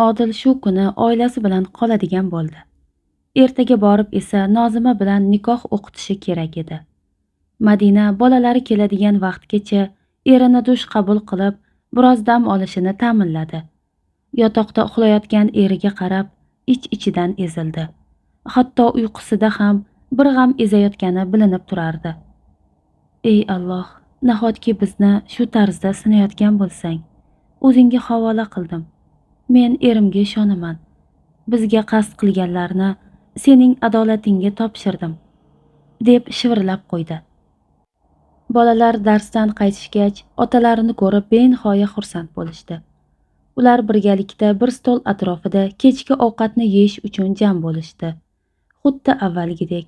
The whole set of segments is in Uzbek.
Odil shu kuni oilasi bilan qoladigan bo'ldi. Ertaga borib esa Nozima bilan nikoh o'qitishi kerak edi. Madina bolalari keladigan vaqtgacha erini dush qabul qilib, biroz dam olishini ta'minladi. Yotoqda uxlayotgan eriga qarab, ich-ichidan ezildi. Hatto uyqusida ham bir g'am ezayotgani bilinib turardi. Ey Alloh, nahotki bizni shu tarzda sinayotgan bo'lsang, o'zingga havola qildim. Men erimga ishonaman. Bizga qasd qilganlarni sening adolatingga topshirdim, deb shivirlab qo'ydi. Bolalar darsdan qaytishgach, otalarini ko'rib benihoya xursand bo'lishdi. Ular birgalikda bir stol atrofida kechki ovqatni yeyish uchun jam bo'lishdi. Xuddi avvalgidek.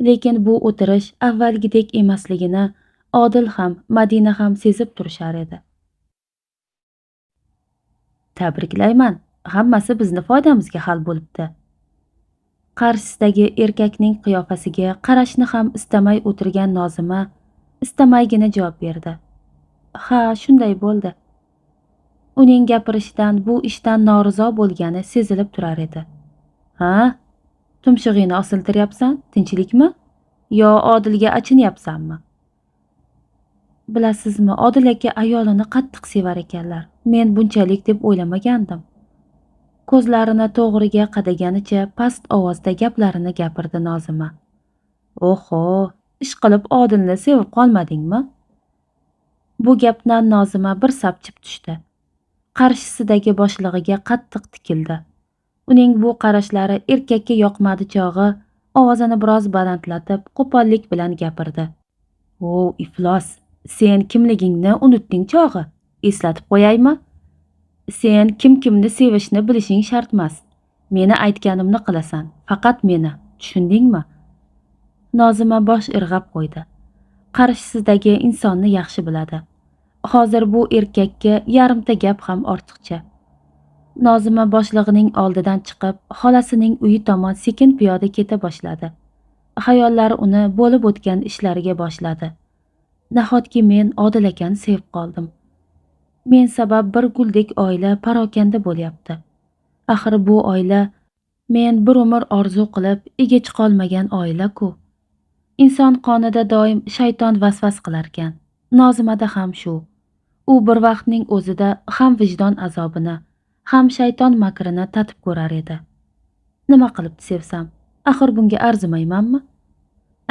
Lekin bu o'tirish avvalgidek emasligini Odil ham, Madina ham sezib turishar edi. Tabriklayman, hammasi bizni foydamizga hal bo'libdi. Qarshisidagi erkakning qiyofasiga qarashni ham istamay o'tirgan Nozima istamaygina javob berdi. Ha, shunday bo'ldi. Uning gapirishidan bu ishdan norizo bo'lgani sezilib turar edi. Ha? Tumshug'ingni osiltiryapsan, tinchlikmi? Yo Odilga achinyapsanmi? Bilasizmi, Odil aka ayolini qattiq sevar ekanlar. Men bunchalik deb o'ylamagandim. Ko'zlarini to'g'riga qadaganicha past ovozda gaplarini gapirdi Nozima. Oho, ishqilib Odilni sevib qolmadingmi? Bu gapdan Nozima bir sapchib tushdi. Qarshisidagi boshlig'iga qattiq tikildi. Uning bu qarashlari erkakka yoqmadi chog'i ovozini biroz balandlatib, qo'pollik bilan gapirdi. O, iflos, sen kimligingni unutding chog'i? Eslatib qo'yaymi? Sen kimni sevishni bilishing shart emas. Meni aytganimni qilasan, faqat meni, tushundingmi? Nozima bosh irg'ab qo'ydi. Qarshisidagi insonni yaxshi biladi. Hozir bu erkakka yarimta gap ham ortiqcha. Nozima boshlig'ining oldidan chiqib, xolasining uyi tomon sekin piyoda keta boshladi. Xayollari uni bo'lib o'tgan ishlariga boshladi. Nahotki men Odil akani sevib qoldim. Men sabab bir guldek oila parokanda bo'lyapti. Axir bu oila men bir umr orzu qilib ega chiqolmagan oila-ku. Inson qonida doim shayton vasvas qilarkan. Nozimada ham shu. U bir vaqtning o'zida ham vijdon azobini, ham shayton makrini tatib ko'rar edi. Nima qilib sevsam? Axir bunga arzimaymanmi?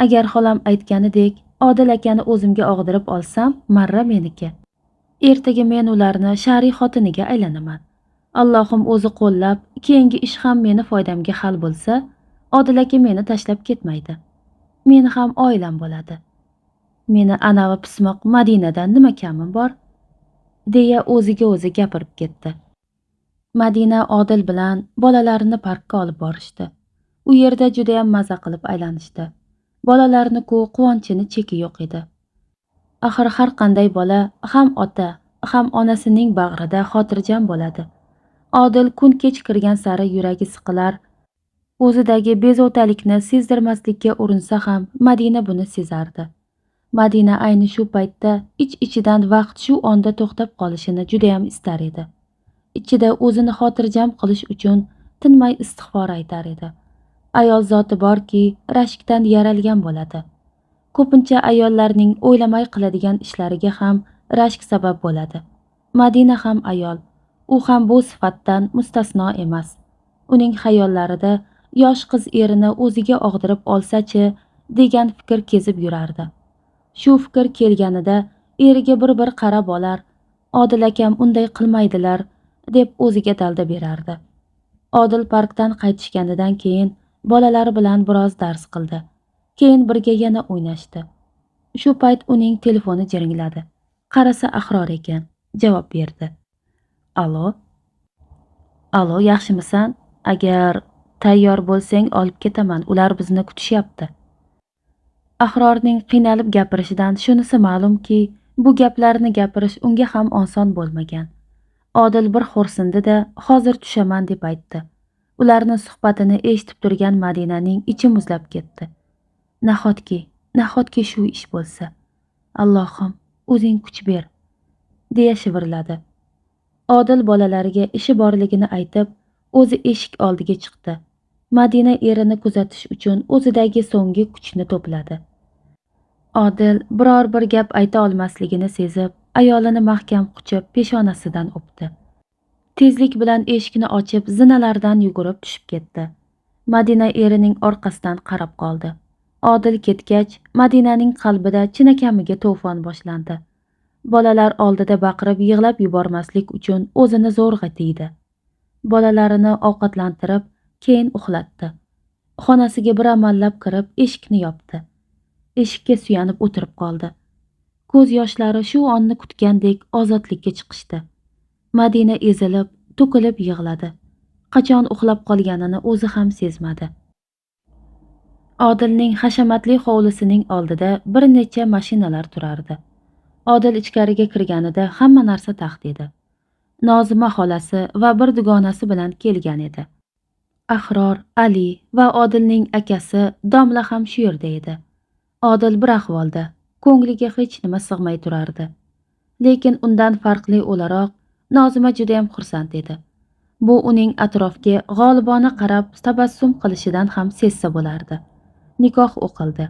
Agar xolam aytganidek Odil akani o'zimga og'dirib olsam, marra meniki. Ertaga men ularni shariy xotiniga aylanaman. Allohim o'zi qo'llab, keyingi ish ham meni foydamga hal bo'lsa, Odil aka meni tashlab ketmaydi. Meni ham oilam bo'ladi. Meni anavi pismoq Madinadan nima kamim bor? Deya o'ziga o'zi gapirib ketdi. Madina Odil bilan bolalarini parkka olib borishdi. U yerda juda ham maza qilib aylanishdi. Bolalarni-ku quvonchini cheki yo'q edi. Axir har qanday bola ham ota, ham onasining bag'rida xotirjam bo'ladi. Odil kun kech kirgan sari yuragi siqilar, o'zidagi bezovtalikni sezdirmaslikka urinsa ham Madina buni sezardi. Madina ayni shu paytda ich-ichidan vaqt shu onda to'xtab qolishini juda ham istar edi. Ichida o'zini xotirjam qilish uchun tinmay istig'for aytar edi. Ayol zoti borki, rashkdan yaralgan bo'ladi. Ko'pincha ayollarning o'ylamay qiladigan ishlariga ham rashk sabab bo'ladi. Madina ham ayol, u ham bu sifatdan mustasno emas. Uning xayollarida yosh qiz erini o'ziga og'dirib olsa-chi degan fikr kezib yurardi. Shu fikr kelganida eriga bir qarab olar, Odil akam unday qilmaydilar deb o'ziga dalda berardi. Odil parkdan qaytishganidan keyin bolalari bilan biroz dars qildi. Keyin birga yana o'ynashdi. Shu payt uning telefoni jiringladi. Qarasa Ahror ekan, javob berdi. Alo? Alo, yaxshimisan? Agar tayyor bo'lsang olib ketaman, ular bizni kutishyapti. Ahrorning qiynalib gapirishidan shunisi ma'lumki, bu gaplarni gapirish unga ham oson bo'lmagan. Odil bir xo'rsindi-da, hozir tushaman deb aytdi. Ularning suhbatini eshitib turgan Madinaning ichi muzlab ketdi. Nahotki shu ish bo'lsa. Allohim, o'zing kuch ber, deya shivirladi. Odil bolalariga ishi borligini aytib, o'zi eshik oldiga chiqdi. Madina erini kuzatish uchun o'zidagi so'nggi kuchni to'pladi. Odil biror bir gap ayta olmasligini sezib, ayolini mahkam quchib peshonasidan o'pdi. Tezlik bilan eshikni ochib, zinalardan yugurib tushib ketdi. Madina erining orqasidan qarab qoldi. Odil ketgach, Madinaning qalbida chinakamiga to'fon boshlandi. Bolalar oldida baqirib yig'lab yubormaslik uchun o'zini zo'rg'a tiydi. Bolalarini ovqatlantirib, keyin uxlatdi. Xonasiga bir amallab kirib, eshikni yopdi. Eshikka suyanib o'tirib qoldi. Ko'z yoshlari shu onni kutgandek ozodlikka chiqishdi. Madina ezilib, to'kilib yig'ladi. Qachon uxlab qolganini o'zi ham sezmadi. Odilning hashamatli hovlisining oldida bir necha mashinalar turardi. Odil ichkariga kirganida hamma narsa taxt edi. Nozima xolasi va bir dugonasi bilan kelgan edi. Ahror, Ali va Odilning akasi Domla ham shu yerda edi. Odil bir ahvolda, ko'ngliga hech nima sig'may turardi. Lekin undan farqli o'laroq Nozima juda ham xursand edi. Bu uning atrofga g'olibona qarab tabassum qilishidan ham sezsa bo'lardi. Nikoh o'qildi.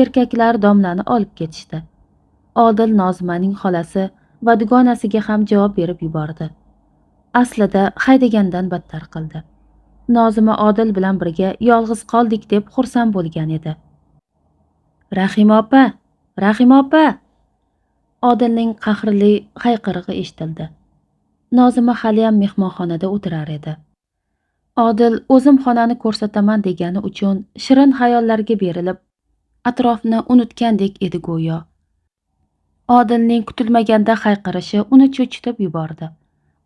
Erkaklar Domlani olib ketishdi. Odil Nozimaning xolasi va dugonasiga ham javob berib yubordi. Aslida haydagandan battar qildi. Nozima Odil bilan birga yolg'iz qoldik deb xursand bo'lgan edi. Rahima opa, Rahima opa! Odilning qahrli hayqirig'i eshitildi. Nozima haliyam mehmonxonada o'tirar edi. Odil o'zim xonani ko'rsataman degani uchun shirin xayollarga berilib, atrofni unutgandek edi go'yo. Odilning kutilmaganda hayqirishi uni cho'chitib yubordi.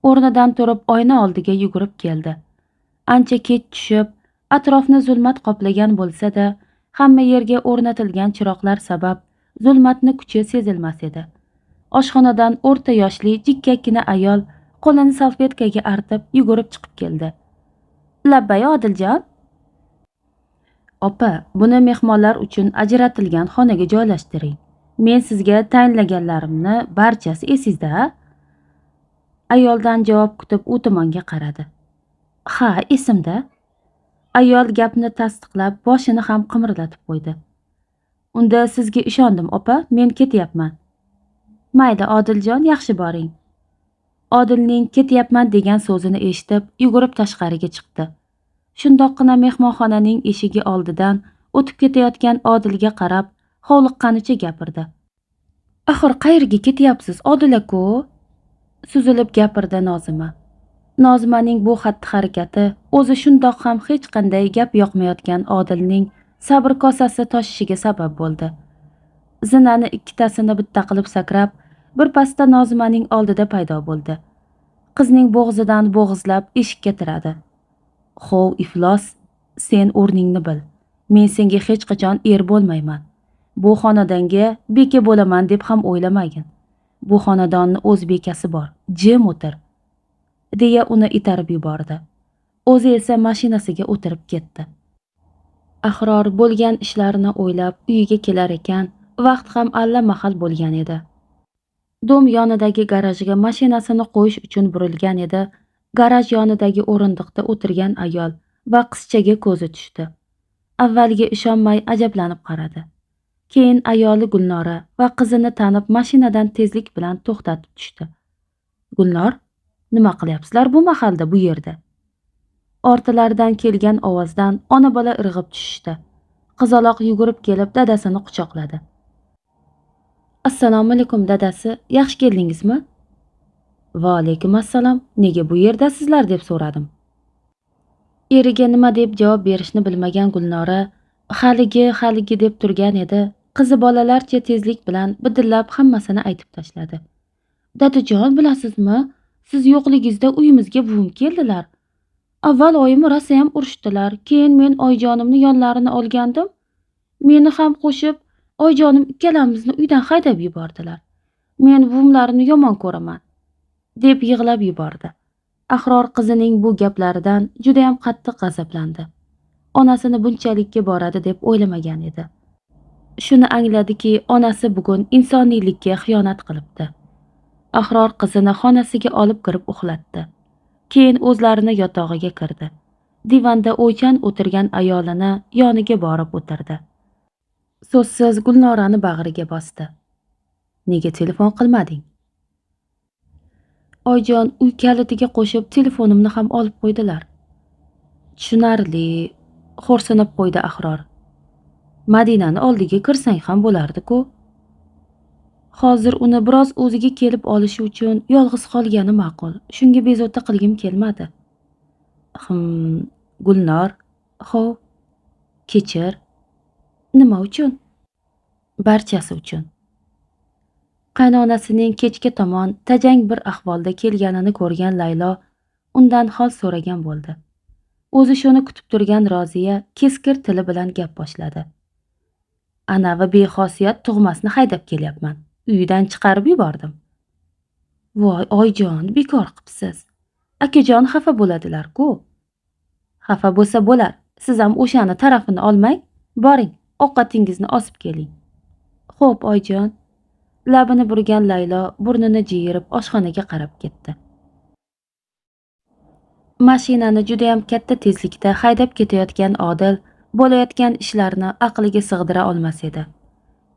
O'rnidan turib oyna oldiga yugurib keldi. Ancha kech tushib, atrofni zulmat qoplagan bo'lsa-da, hamma yerga o'rnatilgan chiroqlar sabab zulmatni kuchi sezilmas edi. Oshxonadan o'rta yoshli jikkakkina ayol qo'lini salfetkaga artib yugurib chiqib keldi. Labbay Odiljon. Opa, buni mehmonlar uchun ajratilgan xonaga joylashtiring. Men sizga tayinlaganlarimni barchasi esingizda? Ayoldan javob kutib u tomonga qaradi. Ha, esimda. Ayol gapni tasdiqlab boshini ham qimirlatib qo'ydi. Unda sizga ishondim, opa, men ketyapman. Mayli Odiljon, yaxshi boring. Odilning ketyapman degan so'zini eshitib, yugurib tashqariga chiqdi. Shundoqqina mehmonxonaning eshigi oldidan o'tib ketayotgan Odilga qarab, hovliqqanicha gapirdi. Axir qayerga ketyapsiz, Odil aka? Suzilib gapirdi Nozima. Nozimaning bu xatti-harakati o'zi shundoq ham hech qanday gap yoqmayotgan Odilning sabr kosasi toshishiga sabab bo'ldi. Zinani ikkitasini bitta qilib sakrab, bir pasda Nozimaning oldida paydo bo'ldi. Qizning bo'g'zidan bo'g'izlab eshikka tiradi. Xov iflos, sen o'rningni bil. Men senga hech qachon er bo'lmayman. Bu xonadonga beka bo'laman deb ham o'ylamagin. Bu xonadonning o'z bekasi bor. Jim o'tir, deya uni itarib yubordi. O'zi esa mashinasiga o'tirib ketdi. Ahror bo'lgan ishlarini o'ylab uyiga kelar ekan, vaqt ham allamahal bo'lgan edi. Dom yonidagi garajga mashinasini qo'yish uchun burilgan edi. Garaj yonidagi o'rindiqda o'tirgan ayol va qizchaga ko'zi tushdi. Avvaliga ishonmay ajablanib qaradi. Keyin ayoli Gulnora va qizini tanib mashinadan tezlik bilan to'xtatib tushdi. Gulnor, nima qilyapsizlar bu mahalda bu yerda? Ortilaridan kelgan ovozdan ona bola irg'ib tushishdi. Qizaloq yugurib kelib dadasini quchoqladi. Assalomu alaykum dadasi, yaxshi keldingizmi? Va alaykum assalom, nega bu yerdasizlar deb so'radim. Eriga nima deb javob berishni bilmagan Gulnora haligi deb turgan edi. Qizi bolalarcha tezlik bilan bidillab hammasini aytib tashladi. Dadajon, bilasizmi, siz yo'qligingizda uyimizga buvim keldilar. Avval oyim rosa ham urishdilar, keyin men oyjonimni yonlarini olgandim. Meni ham qo'shib oyjonim ikkalamizni uydan haydab yubordilar. Men buvimlarimni yomon ko'raman, deb yig'lab yubordi. Ahror qizining bu gaplaridan juda ham qattiq g'azablandi. Onasini bunchalikka boradi deb o'ylamagan edi. Shuni angladiki, onasi bugun insoniylikka xiyonat qilibdi. Ahror qizini xonasiga olib kirib uxlatdi. Keyin o'zlarini yotog'iga kirdi. Divanda o'ychan o'tirgan ayolini yoniga borib o'tirdi. So'zsiz Gulnorani bag'riga bosdi. Nega telefon qilmading? Oyjon uy kalitiga qo'shib telefonimni ham olib qo'ydilar. Tushunarli, xo'rsinib qo'ydi Ahror. Madinani oldiga kirsang ham bo'lardi-ku. Hozir uni biroz o'ziga kelib olishi uchun yolg'iz qolgani ma'qul. Shunga bezovta qilgim kelmadi. Gulnor, xo'p, kechir. Nima uchun? Barchasi uchun. Qaynonasining kechga tomon tajang bir ahvolda kelganini ko'rgan Laylo undan hol so'ragan bo'ldi. O'zi shuni kutib turgan Roziya keskir tili bilan gap boshladi. Anavi bexosiyat tug'masni haydab kelyapman. Uyidan chiqarib yubordim. Voy oyjon, bekor qipsiz. Akajon xafa bo'ladilar-ku. Xafa bo'lsa bo'lar. Siz ham o'shani tarafini olmang. Boring, ovqatingizni osib keling. Xo'p, oyjon. Labini burgan Laylo burnini jiyirib oshxonaga qarab ketdi. Mashinani juda ham katta tezlikda haydab ketayotgan Odil bo'layotgan ishlarni aqliga sig'dira olmas edi.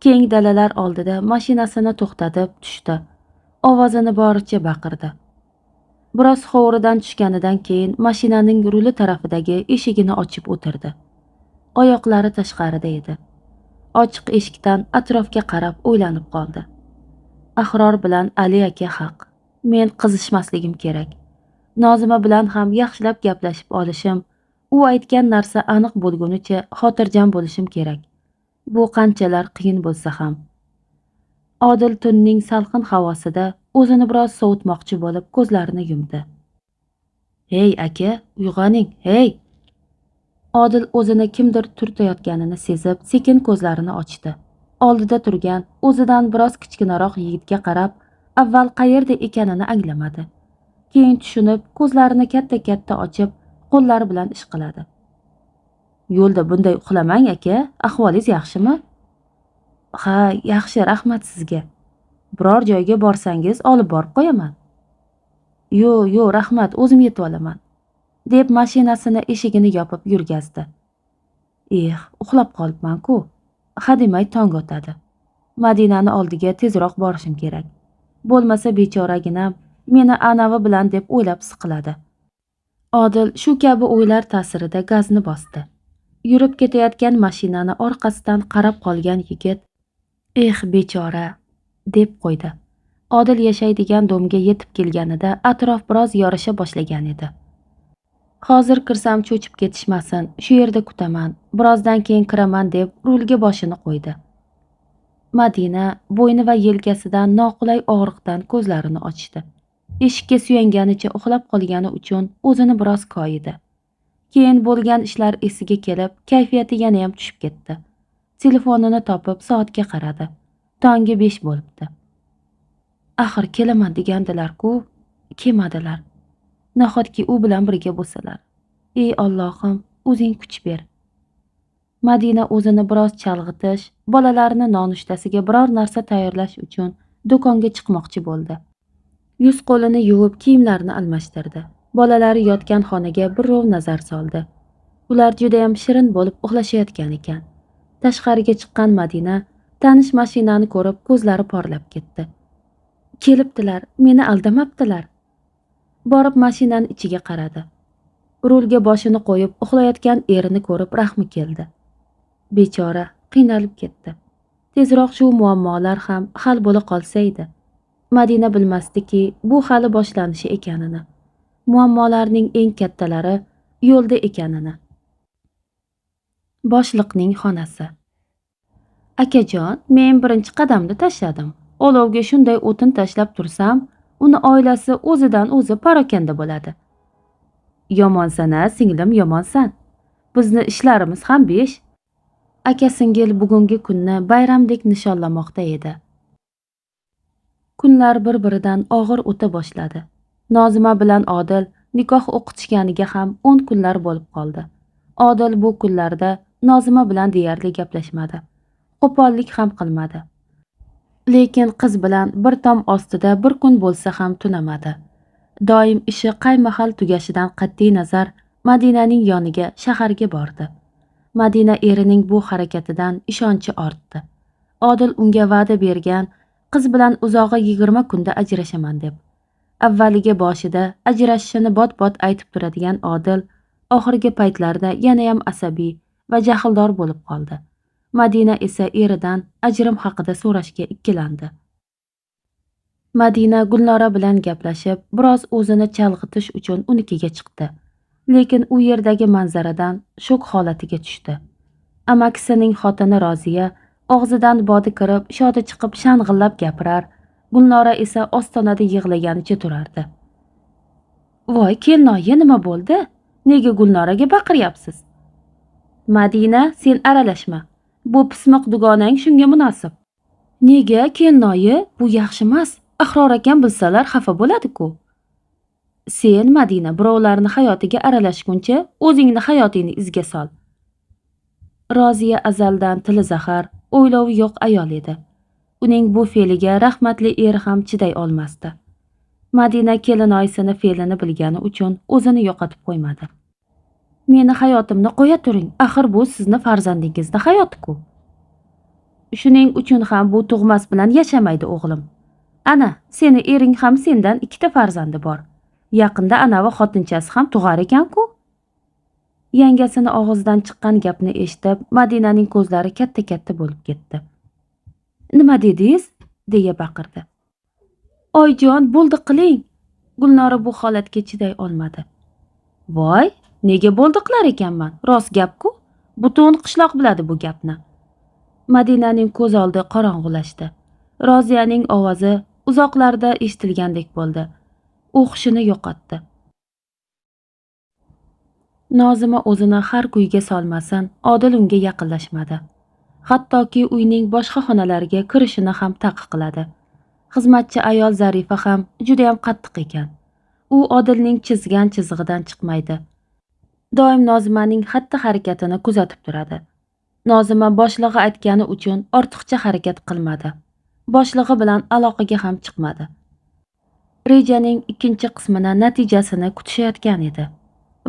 Keng dalalar oldida mashinasini to'xtatib tushdi. Ovozini boricha baqirdi. Biroz hovuridan tushganidan keyin mashinaning ruli tarafidagi eshigini ochib o'tirdi. Oyoqlari tashqarida edi. Ochiq eshikdan atrofga qarab o'ylanib qoldi. Ahror bilan Ali aka haq. Men qizishmasligim kerak. Nozima bilan ham yaxshilab gaplashib olishim, u aytgan narsa aniq bo'lgunicha xotirjam bo'lishim kerak. Bu qanchalar qiyin bo'lsa ham. Odil tunning salqin havosida o'zini biroz sovutmoqchi bo'lib ko'zlarini yumdi. "Hey aka, uyg'oning, hey!" Odil o'zini kimdir turtayotganini sezib, sekin ko'zlarini ochdi. Oldida turgan, o'zidan biroz kichkinaroq yigitga qarab, avval qayerda ekanini anglamadi. Keyin tushunib, ko'zlarini katta-katta ochib, qo'llari bilan ishqiladi. "Yo'lda bunday uxlamang aka, ahvolingiz yaxshimi?" "Ha, yaxshi, rahmat sizga. Biror joyga borsangiz olib borib qo'yaman." Yo'q, rahmat, o'zim yetib olaman." deb mashinasini eshigini yopib yurgazdi. Uxlab qolibman-ku. Hademay tong otadi. Madinani oldiga tezroq borishim kerak. Bo'lmasa bechoraginam meni anavi bilan deb o'ylab siqiladi. Odil shu kabi o'ylar ta'sirida gazni bosdi. Yurib ketayotgan mashinani orqasidan qarab qolgan yigit, bechora, deb qo'ydi. Odil yashaydigan domga yetib kelganida atrof biroz yorisha boshlagan edi. Hozir kirsam cho'chib ketishmasin, shu yerda kutaman, birozdan keyin kiraman deb rulga boshini qo'ydi. Madina bo'yni va yelkasidan noqulay og'riqdan ko'zlarini ochdi. Eshikka suyanganicha uxlab qolgani uchun o'zini biroz koyidi. Keyin bo'lgan ishlar esiga kelib, kayfiyati yana ham tushib ketdi. Telefonini topib soatga qaradi. Tongi 5 bo'libdi. Axir kelaman degandilar-ku, kelmadilar. Nahotki u bilan birga bo'lsalar. Ey Allohim, o'zing kuch ber. Madina o'zini biroz chalg'itish, bolalarini nonushtasiga biror narsa tayyorlash uchun do'konga chiqmoqchi bo'ldi. Yuz qo'lini yuvib, kiyimlarini almashtirdi. Bolalari yotgan xonaga bir rov nazar soldi. Ular juda ham shirin bo'lib uxlashayotgan ekan. Tashqariga chiqqan Madina tanish mashinani ko'rib ko'zlari porlab ketdi. Kelibdilar, meni aldamabdilar. Borib mashinaning ichiga qaradi. Rulga boshini qo'yib uxlayotgan erini ko'rib rahmi keldi. Bechora qiynalib ketdi. Tezroq shu muammolar ham hal bo'la qolsa edi. Madina bilmasdiki, bu hali boshlanishi ekanini. Muammolarning eng kattalari yo'lda ekanini. Boshliqning xonasi. Akajon, men birinchi qadamni tashladim. Olovga shunday o'tin tashlab tursam, uni oilasi o'zidan o'zi parokanda bo'ladi. Yomonsan-a, singlim, yomonsan. Bizni ishlarimiz ham 5. Aka-singil bugungi kunni bayramdek nishonlamoqda edi. Kunlar bir-biridan og'ir o'ta boshladi. Nozima bilan Odil nikoh o'qitishganiga ham 10 kunlar bo'lib qoldi. Odil bu kunlarda Nozima bilan deyarli gaplashmadi. Qo'pollik ham qilmadi. Lekin qiz bilan bir tom ostida bir kun bo'lsa ham tunamadi. Doim ishi qay mahal tugashidan qat'iy nazar Madinaning yoniga shaharga bordi. Madina erining bu harakatidan ishonchi ortdi. Odil unga va'da bergan qiz bilan uzog'i 20 kunda ajrashaman deb. Avvaliga boshida ajrashishini bot-bot aytib turadigan Odil oxirgi paytlarda yanayam asabiy va jahldor bo'lib qoldi. Madina esa eridan ajrim haqida so'rashga ikkilandi. Madina Gulnora bilan gaplashib, biroz o'zini chalg'itish uchun unikiga chiqdi. Lekin u yerdagi manzaradan shok holatiga tushdi. Amakisining xotini Roziya og'zidan bodi kirib, shodi chiqib shang'illab gapirar, Gulnora esa ostonada yig'laganicha turardi. "Voy, kelinoyi, nima bo'ldi? Nega Gulnoraga baqiryapsiz?" "Madina, sen aralashma. Bu pismiq dugonang shunga munosib." "Nega, kelinoyi? Bu yaxshi emas. Ahror akam bilsalar xafa bo'ladi-ku." "Sen, Madina, birovlarni hayotiga aralashguncha o'zingni hayotingni izga sol." Roziya azaldan tili zahar, o'ylovi yo'q ayol edi. Uning bu fe'liga rahmatli eri ham chiday olmasdi. Madina kelinoyisini fe'lini bilgani uchun o'zini yo'qotib qo'ymadi. "Meni hayotimni qo'ya turing, axir bu sizni farzandingizni hayoti-ku. Shuning uchun ham bu tug'mas bilan yashamaydi o'g'lim. Ana, seni ering ham sendan 2ta farzandi bor. Yaqinda anavi xotinchasi ham tug'ar ekan-ku." Yangasini og'zidan chiqqan gapni eshitib, Madinaning ko'zlari katta-katta bo'lib ketdi. "Nima dedingiz?" deya baqirdi. "Oyjon, bo'ldi qiling." Gulnora bu holatga chiday olmadi. "Voy, nega bo'ldi qilar ekanman? Rost gap-ku. Butun qishloq biladi bu gapni." Madinaning ko'z oldi qorong'ulashdi. Roziyaning ovozi uzoqlarda eshitilgandek bo'ldi. U hushini yo'qotdi. Nozima o'zini har kuyga solmasin, Odil unga yaqinlashmadi. Hattoki uyning boshqa xonalariga kirishini ham taqiqladi. Xizmatchi ayol Zarifa ham juda ham qattiq ekan. U Odilning chizgan chizig'idan chiqmaydi. Doim Nozimaning xatti-harakatini kuzatib turadi. Nozima boshlig'i aytgani uchun ortiqcha harakat qilmadi. Boshlig'i bilan aloqaga ham chiqmadi. Rejaning ikkinchi qismini natijasini kutishayotgan edi.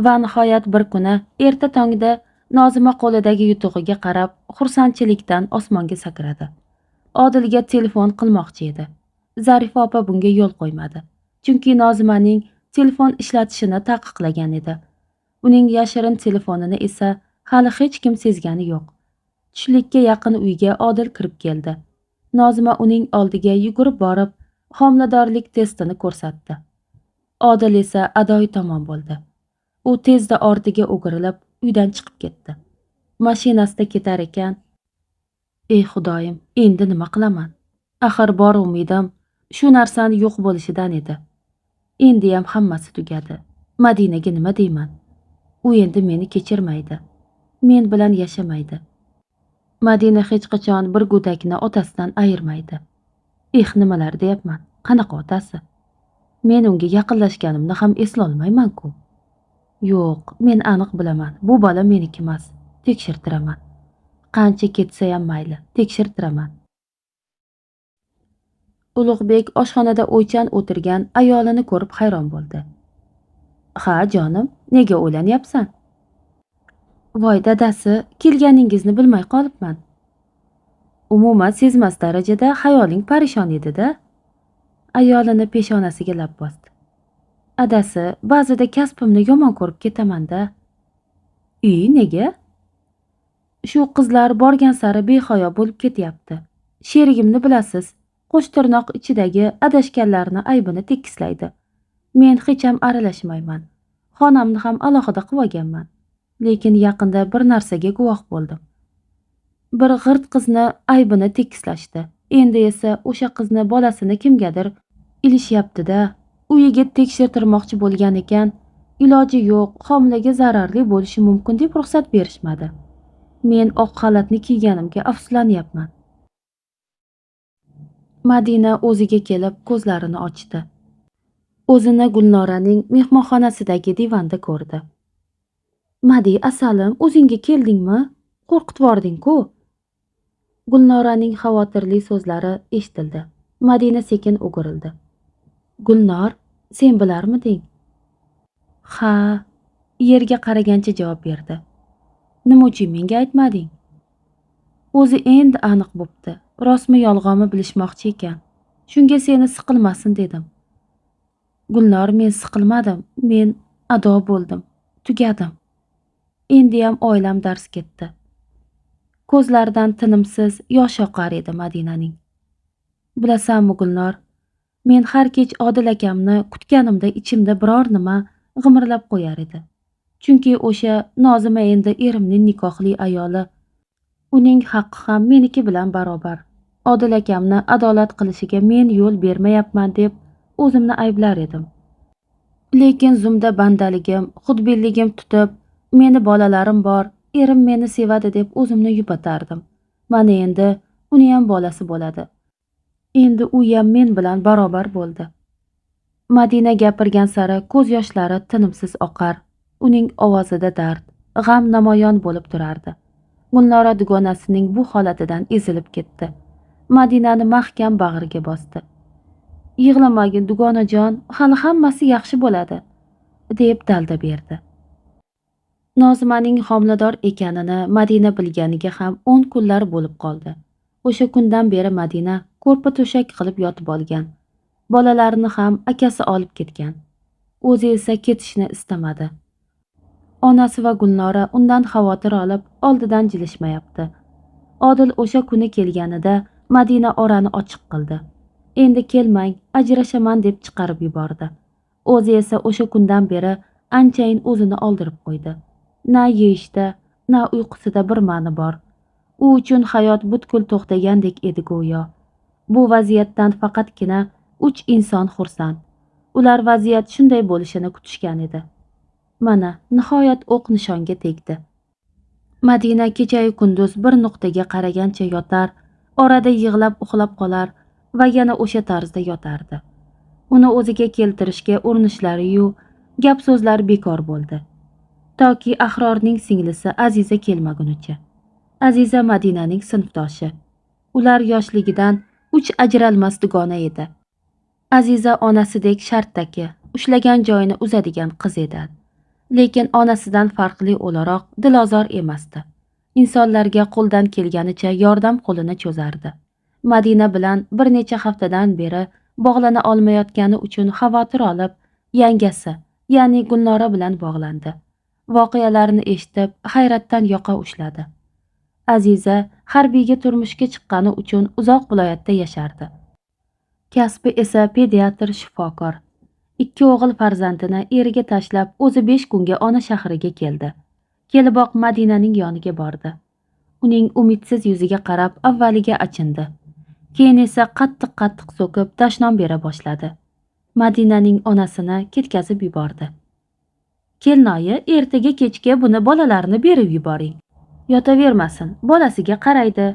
Va nihoyat bir kuni erta tongda Nozima qo'lidagi yutug'iga qarab xursandchilikdan osmonga sakradi. Odilga telefon qilmoqchi edi. Zarifa opa bunga yo'l qo'ymadi. Chunki Nozimaning telefon ishlatishini taqiqlagan edi. Uning yashirin telefonini esa hali hech kim sezgani yo'q. Tushlikka yaqin uyga Odil kirib keldi. Nozima uning oldiga yugurib borib, homiladorlik testini ko'rsatdi. Odil esa adoyi tomon bo'ldi. U tezda ortiga o'girilib, uydan chiqib ketdi. Mashinasida ketar ekan, "Ey Xudoyim, endi nima qilaman? Axir bor umidim shu narsani yo'q bo'lishidan edi. Endi ham hammasi tugadi. Madinaga nima deyman? U endi meni kechirmaydi. Men bilan yashamaydi. Madina hech qachon bir go'dakni otasidan ayirmaydi. Nimalar deyapman? Qanaqa otasi? Men unga yaqinlashganimni ham eslolmayman-ku. Yo'q, men aniq bilaman. Bu bola meniki emas. Tekshirtiraman. Qancha ketsa ham mayli, tekshirtiraman." Ulug'bek oshxonada o'ychan o'tirgan ayolini ko'rib hayron bo'ldi. "Ha, jonim, nega o'ylanyapsan?" "Voy dadasi, kelganingizni bilmay qolibman." "Umuman sezmas darajada xayoling parishon edi-da." Ayolini peshonasiga lab bosdi. "Adasi, ba'zida kasbimni yomon ko'rib ketaman-da." Nega?" "Shu qizlar borgan sari behayo bo'lib ketyapti. Sherigimni bilasiz, qo'shtirnoq ichidagi adashganlarni aybini tekislaydi. Men hech ham aralashmayman. Xonamni ham alohida qilib olganman. Lekin yaqinda bir narsaga guvoh bo'ldim. Bir g'irt qizni aybini tekislashdi. Endi esa o'sha qizni bolasini kimgadir ilishyapti-da. Uyiga tekshirtirmoqchi bo'lgan ekan, iloji yo'q, homilaga zararli bo'lishi mumkin deb ruxsat berishmadi. Men oq xalatni kiyganimga afsuslanyapman." Madina o'ziga kelib ko'zlarini ochdi. O'zini Gulnoraning mehmonxonasidagi divanda ko'rdi. "Madi, asalim, o'zingga keldingmi? Qo'rqitib yubording-ku." Gulnoraning xavotirli so'zlari eshitildi. Madina sekin o'girildi. Gulnor, sen bilarmiding? Ha, yerga qaragancha javob berdi. Nima uchun menga aytmading? O'zi endi aniq bo'pti. Rostmi yolg'onmi bilishmoqchi ekan. Shunga seni siqilmasin dedim. Gulnor, men siqilmadim. Men ado bo'ldim. Tugadim. Endiyam oilam dars ketdi. Ko'zlaridan tinimsiz yosh oqar edi Madinaning. Bilasanmi Gulnor, men har kech Odil akamni kutganimda ichimda biror nima g'imirlab qo'yar edi. Chunki o'sha Nozima endi erimning nikohli ayoli. Uning haqqi ham meniki bilan barobar. Odil akamni adolat qilishiga men yo'l bermayapman deb o'zimni ayblar edim. Lekin zumda bandaligim, xudbinligim tutib, meni bolalarim bor, erim meni sevadi deb o'zimni yupatardim. Mana endi uni ham bolasi bo'ladi. Endi u ham men bilan barobar bo'ldi. Madina gapirgan sari ko'z yoshlari tinimsiz oqar. Uning ovozida dard, g'am namoyon bo'lib turardi. Gulnora dugonasining bu holatidan ezilib ketdi. Madinani mahkam bag'riga bosdi. Yig'lamagin dugonajon, hali hammasi yaxshi bo'ladi, deb dalda berdi. Nozimaning homilador ekanini Madina bilganiga ham 10 kunlar bo'lib qoldi. O'sha kundan beri Madina ko'rpa to'shak qilib yotib olgan. Bolalarini ham akasi olib ketgan. O'zi esa ketishni istamadi. Onasi va Gulnora undan xavotir olib, oldidan jilishmayapti. Odil o'sha kuni kelganida Madina orani ochiq qildi. Endi kelmang, ajrashaman deb chiqarib yubordi. O'zi esa o'sha kundan beri anchayin o'zini oldirib qo'ydi. Na yeyishda, na uyqusida bir ma'ni bor. U uchun hayot butkul to'xtagandek edi go'yo. Bu vaziyatdan faqatgina 3 inson xursand. Ular vaziyat shunday bo'lishini kutishgan edi. Mana, nihoyat o'q nishonga tegdi. Madina kecha-yu kunduz bir nuqtaga qaragancha yotar, orada yig'lab uxlab qolar va yana o'sha tarzda yotardi. Uni o'ziga keltirishga urinishlari-yu, gap so'zlar bekor bo'ldi. Toki Ahrorning singlisi Aziza kelmagunicha. Aziza Madinaning sinfdoshi. Ular yoshligidan 3 ajralmas dugona edi. Aziza onasidek sharttaki, ushlagan joyini uzadigan qiz edi. Lekin onasidan farqli o'laroq dilozor emasdi. Insonlarga qo'ldan kelganicha yordam qo'lini cho'zardi. Madina bilan bir necha haftadan beri bog'lana olmayotgani uchun xavotir olib, yangasi, ya'ni Gulnora bilan bog'landi. Voqealarni eshitib, hayratdan yoqa ushladi. Aziza harbiyga turmushga chiqqani uchun uzoq viloyatda yashardi. Kasbi esa pediatr shifokor. 2 o'g'il farzandini eriga tashlab, o'zi 5 kunga ona shahriga keldi. Keliboq Madinaning yoniga bordi. Uning umidsiz yuziga qarab avvaliga achindi. Keyin esa qattiq so'kib tashnom bera boshladi. Madinaning onasini ketkazib yubordi. Kelnoyi, ertaga kechga buni bolalarini berib yuboring. Yotavermasin, bolasiga qaraydi.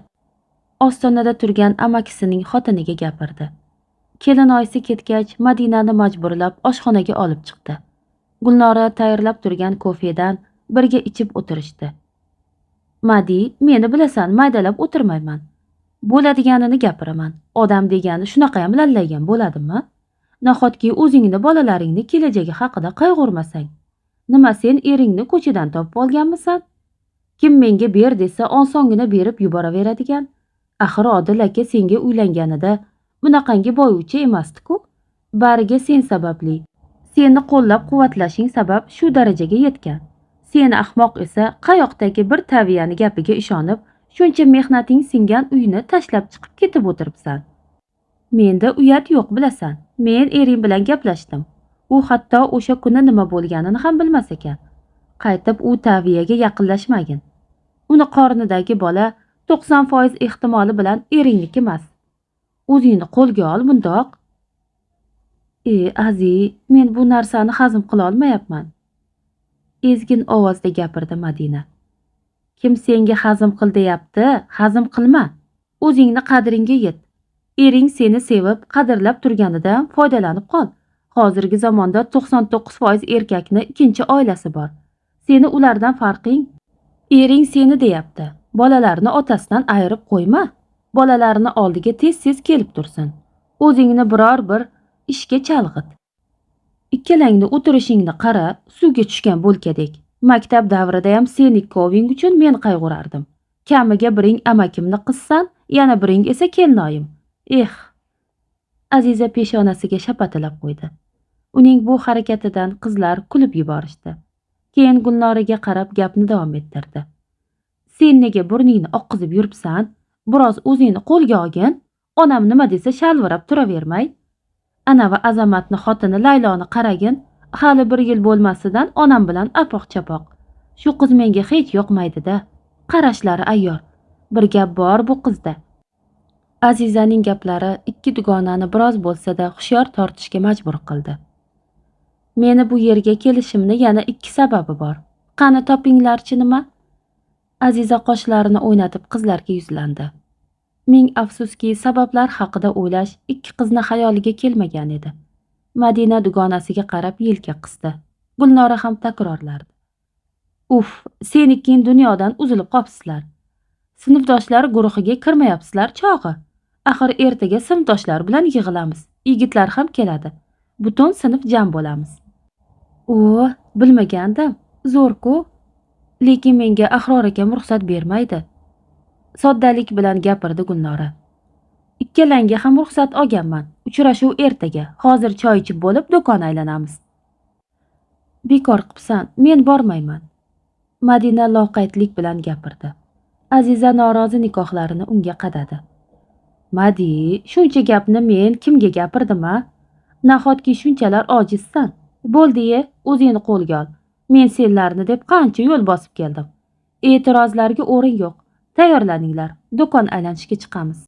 Ostonada turgan amakisining xotiniga gapirdi. Kelinoyisi ketgach, Madinani majburlab oshxonaga olib chiqdi. Gulnora tayyorlab turgan kofedan birga ichib o'tirishdi. Madi, meni bilasan, maydalab o'tirmayman. Bo'ladiganini gapiraman. Odam degani shunaqa ham lallaygan bo'ladimi? Nahotki o'zingni bolalaringni kelajagi haqida qayg'urmasang. Nima sen eringni ko'chadan topib olganmisan? Kim menga ber desa osongina berib yuboraveradigan. Axir Odil aka senga uylanganida bunaqangi boyuvchi emasdi-ku. Bariga sen sababli. Seni qo'llab-quvvatlashing sabab shu darajaga yetgan. Seni ahmoq esa qayoqdagi bir taviyani gapiga ishonib, shuncha mehnating singan uyni tashlab chiqib ketib o'tiribsan. Menda uyat yo'q bilasan. Men ering bilan gaplashdim. U hatto o'sha kuni nima bo'lganini ham bilmas ekan. Qaytib u taviyaga yaqinlashmagin. Uni qornidagi bola 90% ehtimoli bilan eringniki emas. O'zingni qo'lga ol bundoq. Aziz, men bu narsani hazm qila olmayapman. Ezgin ovozda gapirdi Madina. Kim senga hazm qil deyapti? Hazm qilma. O'zingni qadringga yet. Ering seni sevib, qadrlab turganidan foydalanib qol. Hozirgi zamonda 99% erkakni ikkinchi oilasi bor. Seni ulardan farqing? Ering seni deyapti. Bolalarni otasidan ayirib qo'yma. Bolalarini oldiga tez-tez kelib tursin. O'zingni biror bir ishga chalg'it. Ikkalangni o'tirishingni qara, suvga tushgan bo'lkadek. Maktab davrida ham seni ikkoving uchun men qayg'urardim. Kamiga biring amakimni qizsan, yana biring esa kelinoyim. Aziza peshonasiga shapatilab qo'ydi. Uning bu harakatidan qizlar kulib yuborishdi. Keyin Gulnoraga qarab gapni davom ettirdi. Sen nega burningni oqqizib yuribsan? Biroz o'zingni qo'lga olgin. Onam nima desa shalvirab turavermay. Anavi Azamatni xotini Layloni qaragin. Hali 1 yil bo'lmasidan onam bilan apoq-chapoq. Shu qiz menga hech yoqmaydi-da. Qarashlari ayyor. Bir gap bor bu qizda. Azizaning gaplari ikki dugonani biroz bo'lsa-da hushyor tortishga majbur qildi. Meni bu yerga kelishimni yana 2 sababi bor. Qani topinglarchi nima? Aziza qoshlarini o'ynatib qizlarga yuzlandi. Ming afsuski, sabablar haqida o'ylash ikki qizni xayoliga kelmagan edi. Madina dugonasiga qarab yelka qisdi. Gulnora ham takrorlardi. Sen ikking dunyodan uzilib qopsizlar. Sinfdoshlar guruhiga kirmayapsizlar chog'i. Axir ertaga sinfdoshlar bilan yig'ilamiz. Yigitlar ham keladi. Butun sinf jam bo'lamiz. Bilmagandim. Zo'r-ku. Lekin menga Ahror akam ruxsat bermaydi. Soddalik bilan gapirdi Gulnora. Ikkalangga ham ruxsat olganman. Uchrashuv ertaga. Hozir choy ichib bo'lib do'kon aylanamiz. Bekor qipsan, men bormayman. Madina loqaydlik bilan gapirdi. Aziza norozi nikohlarini unga qadadi. Madi, shuncha gapni men kimga gapirdim-a? Nahotki shunchalar ojizsan? Bo'ldi-ye, o'zingni qo'lga ol. Men senlarni deb qancha yo'l bosib keldim. E'tirozlarga o'rin yo'q. Tayyorlaninglar, do'kon aylanishga chiqamiz.